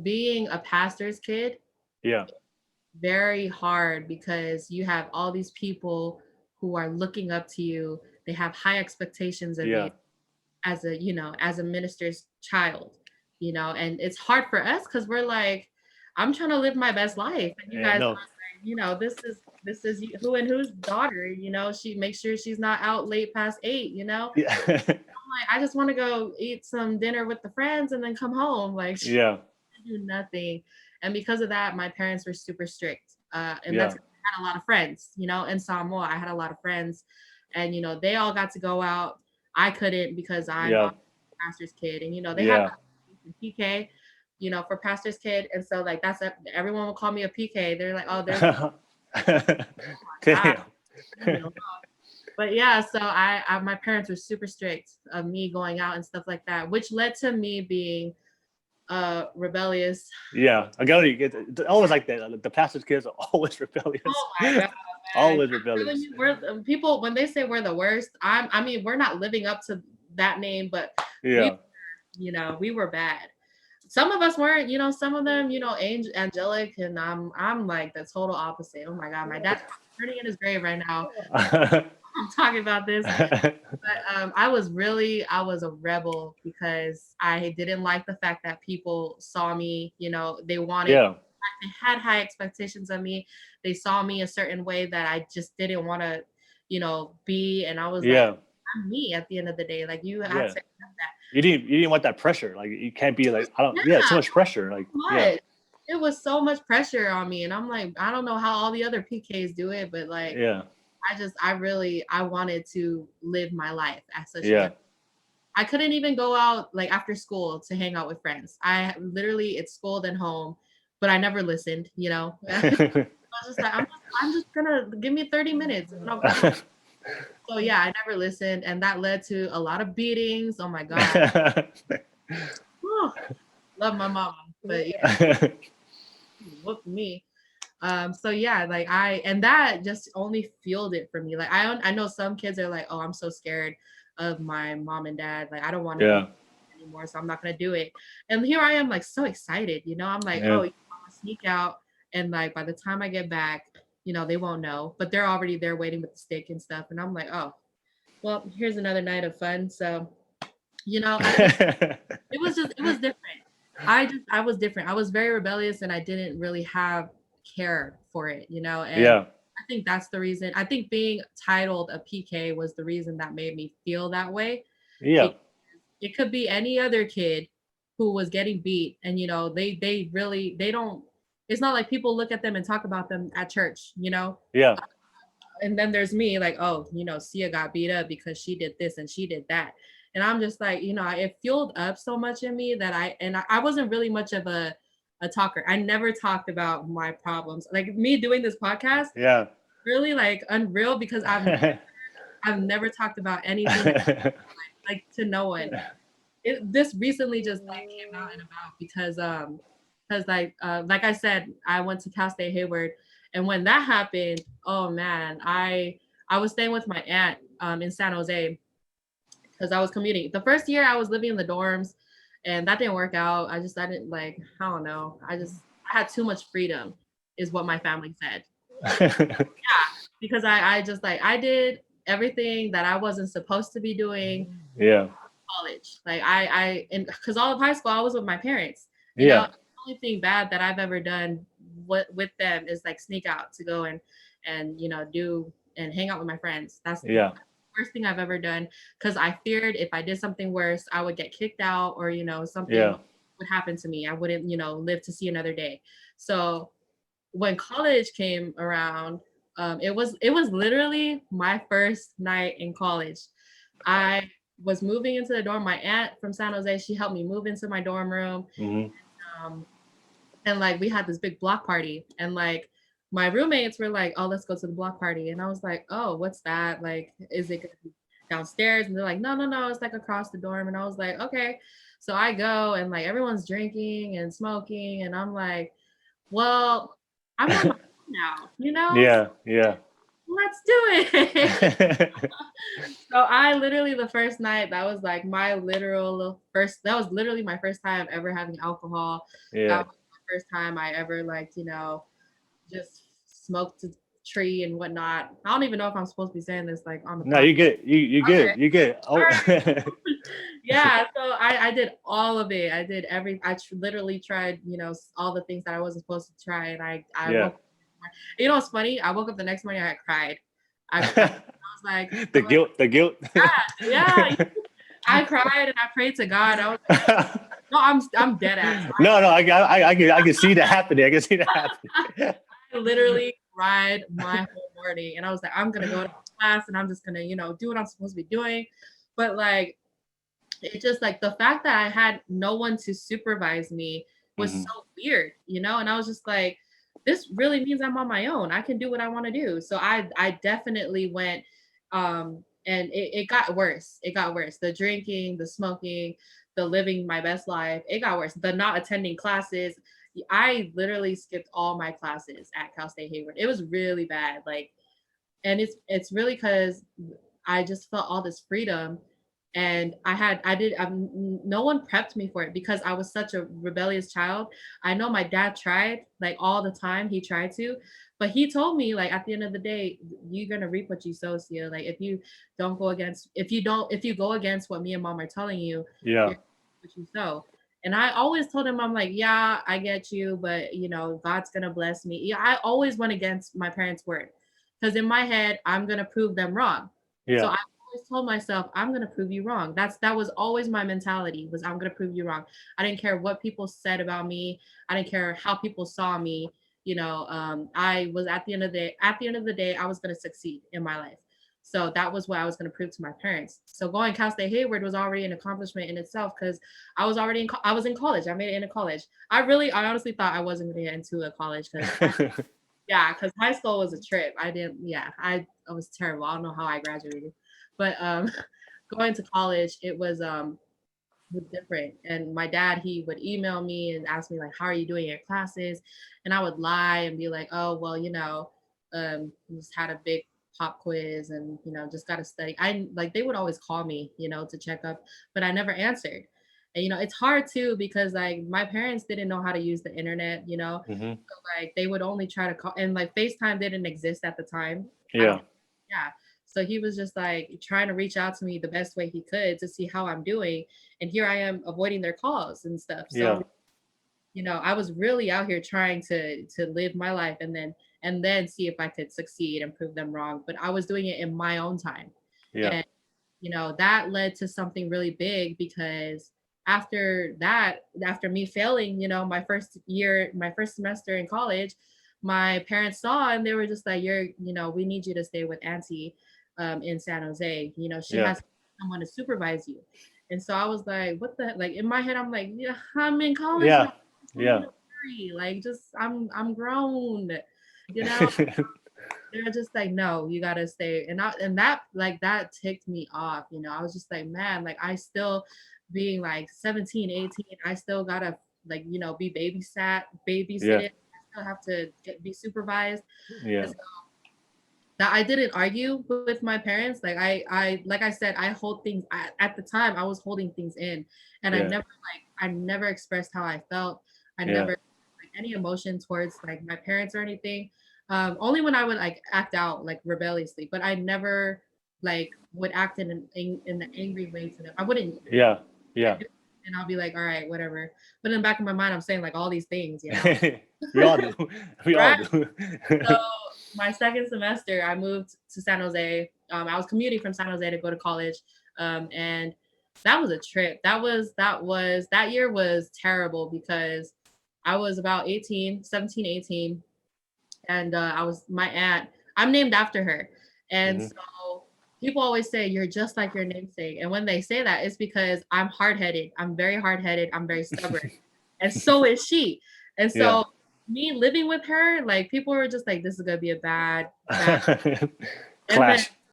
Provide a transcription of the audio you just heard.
being a pastor's kid, Yeah. very hard because you have all these people who are looking up to you. They have high expectations of you Yeah. as a, as a minister's child, and it's hard for us because we're like, I'm trying to live my best life. And you Yeah. guys are No. like, this is who and whose daughter, she makes sure she's not out late past 8. Yeah. Like, I just want to go eat some dinner with the friends and then come home. Like, Yeah. do nothing. And because of that, my parents were super strict. And that's Yeah. I had a lot of friends, in Samoa. I had a lot of friends, and they all got to go out. I couldn't because I'm Yeah. a pastor's kid, and they had Yeah. PK, for pastor's kid, and so like everyone will call me a PK. They're like, oh, there's God, Damn. but yeah, so my parents were super strict of me going out and stuff like that, which led to me being rebellious. Yeah, I got to get always like that. The pastor's kids are always rebellious. Oh my god, man! Always I'm telling rebellious. you, people when they say we're the worst. I mean, we're not living up to that name, but Yeah. we, we were bad. Some of us weren't. Some of them, angelic, and I'm like the total opposite. Oh my god, my dad's turning in his grave right now. I'm talking about this. But I was a rebel because I didn't like the fact that people saw me, they wanted, Yeah. they had high expectations of me. They saw me a certain way that I just didn't want to, be. And I was like, Yeah. I'm me at the end of the day. Like, you have Yeah. to accept that. You didn't want that pressure. Like you can't be like yeah, Yeah, too much pressure. Like yeah. much. It was so much pressure on me. And I'm like, I don't know how all the other PKs do it, but like, Yeah. I wanted to live my life as such a Yeah. young. I couldn't even go out like after school to hang out with friends. I literally, it's school then home, but I never listened, I was just like, I'm just gonna give me 30 minutes and I'll go home. So yeah, I never listened, and that led to a lot of beatings. Oh my god. Whew. Love my mama. But yeah, whooped me. So yeah, like and that just only fueled it for me. Like I know some kids are like, oh, I'm so scared of my mom and dad. Like I don't want to Yeah. be anymore, so I'm not gonna do it. And here I am, like so excited. I'm like, oh, Yeah. I'm gonna sneak out, and like by the time I get back, they won't know, but they're already there waiting with the stick and stuff. And I'm like, oh, well, here's another night of fun. So, it was different. I was different. I was very rebellious, and I didn't really have care for it, and Yeah. I think that's the reason. I think being titled a PK was the reason that made me feel that way. Yeah. Because it could be any other kid who was getting beat, and they really they don't. It's not like people look at them and talk about them at church. Yeah. And then there's me like, oh, Sia got beat up because she did this and she did that. And I'm just like, it fueled up so much in me that I wasn't really much of a talker. I never talked about my problems. Like me doing this podcast, Yeah. really like unreal because I've never talked about anything like to no one. This recently just like came out and about because like I said, I went to Cal State Hayward, and when that happened, oh man, I was staying with my aunt in San Jose because I was commuting. The first year I was living in the dorms, and that didn't work out. I didn't like, I don't know. I had too much freedom, is what my family said. Yeah, because I just like I did everything that I wasn't supposed to be doing Yeah. college. Like and because all of high school I was with my parents. Yeah. The only thing bad that I've ever done with them is like sneak out to go and do and hang out with my friends. That's the Yeah. worst thing I've ever done because I feared if I did something worse, I would get kicked out or something Yeah. would happen to me. I wouldn't live to see another day. So when college came around, it was literally my first night in college. I was moving into the dorm. My aunt from San Jose, she helped me move into my dorm room. Hmm. Um, and like we had this big block party, and like my roommates were like, "Oh, let's go to the block party," and I was like, "Oh, what's that? Like, is it gonna be downstairs?" And they're like, "No, no, no, it's like across the dorm." And I was like, "Okay." So I go, and like everyone's drinking and smoking, and I'm like, "Well, I'm on my own now, Yeah. Yeah. let's do it. So I literally, the first night, that was like my literal first, that was literally my first time ever having alcohol. Yeah. That was the first time I ever like, just smoked a tree and whatnot. I don't even know if I'm supposed to be saying this like on the No, podcast. you good. You good. Okay. You good. Oh. Right. Yeah, so I did all of it. I did literally tried, all the things that I wasn't supposed to try. And I Yeah. woke up, you know what's funny? I woke up the next morning, I cried. I was like, The guilt. yeah. I cried and I prayed to God. I was like, no, I'm dead ass. No, I can see that happening. I can see that happening. I literally cried my whole morning, and I was like, I'm gonna go to class and I'm just gonna, do what I'm supposed to be doing. But like, it's just like the fact that I had no one to supervise me was so weird, and I was just like, this really means I'm on my own. I can do what I want to do. So I definitely went, and it got worse. It got worse. The drinking, the smoking, the living my best life, it got worse. The not attending classes. I literally skipped all my classes at Cal State Hayward. It was really bad. Like, and it's really because I just felt all this freedom, and no one prepped me for it because I was such a rebellious child. I know my dad tried like all the time. He tried to, but he told me like at the end of the day, you're gonna reap what you sow, Sia. Like if you go against what me and mom are telling you, Yeah. you're what you sow. And I always told him, I'm like, yeah, I get you, but God's gonna bless me. Yeah, I always went against my parents' word because in my head, I'm gonna prove them wrong. Yeah. So I always told myself, I'm gonna prove you wrong. That was always my mentality, was I'm gonna prove you wrong. I didn't care what people said about me. I didn't care how people saw me. I was at the end of the day, I was gonna succeed in my life. So that was what I was going to prove to my parents. So going Cal State Hayward was already an accomplishment in itself because I was in college. I made it into college. I honestly thought I wasn't going to get into a college because because high school was a trip. I was terrible. I don't know how I graduated, but going to college, it was different. And my dad, he would email me and ask me like, how are you doing your classes? And I would lie and be like, oh, well, just had a big pop quiz and just got to study. They would always call me to check up, but I never answered. And it's hard too because like my parents didn't know how to use the internet, so like they would only try to call, and like FaceTime didn't exist at the time. Yeah. So he was just like trying to reach out to me the best way he could to see how I'm doing, and here I am avoiding their calls and stuff. So I was really out here trying to live my life and then see if I could succeed and prove them wrong. But I was doing it in my own time. Yeah. And, that led to something really big because after me failing, my first semester in college, my parents saw and they were just like, we need you to stay with Auntie in San Jose. She has someone to supervise you. And so I was like, what the, like in my head, I'm like, yeah, I'm in college. Yeah. Yeah. Like just I'm grown, They're just like, no, you gotta stay. And that ticked me off. I was just like, man, like I still being like 17, 18, I still gotta like, be babysitted. I still have to be supervised. Yeah. So, that I didn't argue with my parents. Like I said, I hold things at the time I was holding things in, and I never expressed how I felt. I never like any emotion towards like my parents or anything. Only when I would like act out like rebelliously, but I never like would act in an angry way to them. I wouldn't. Yeah. And I'll be like, all right, whatever. But in the back of my mind, I'm saying like all these things, We all do. We all do. So my second semester, I moved to San Jose. I was commuting from San Jose to go to college, and that was a trip. That year was terrible because I was about 17, 18, and my aunt. I'm named after her, and so people always say you're just like your namesake. And when they say that, it's because I'm hard-headed. I'm very hard-headed. I'm very stubborn, and so is she. And so me living with her, like people were just like, this is gonna be a bad clash.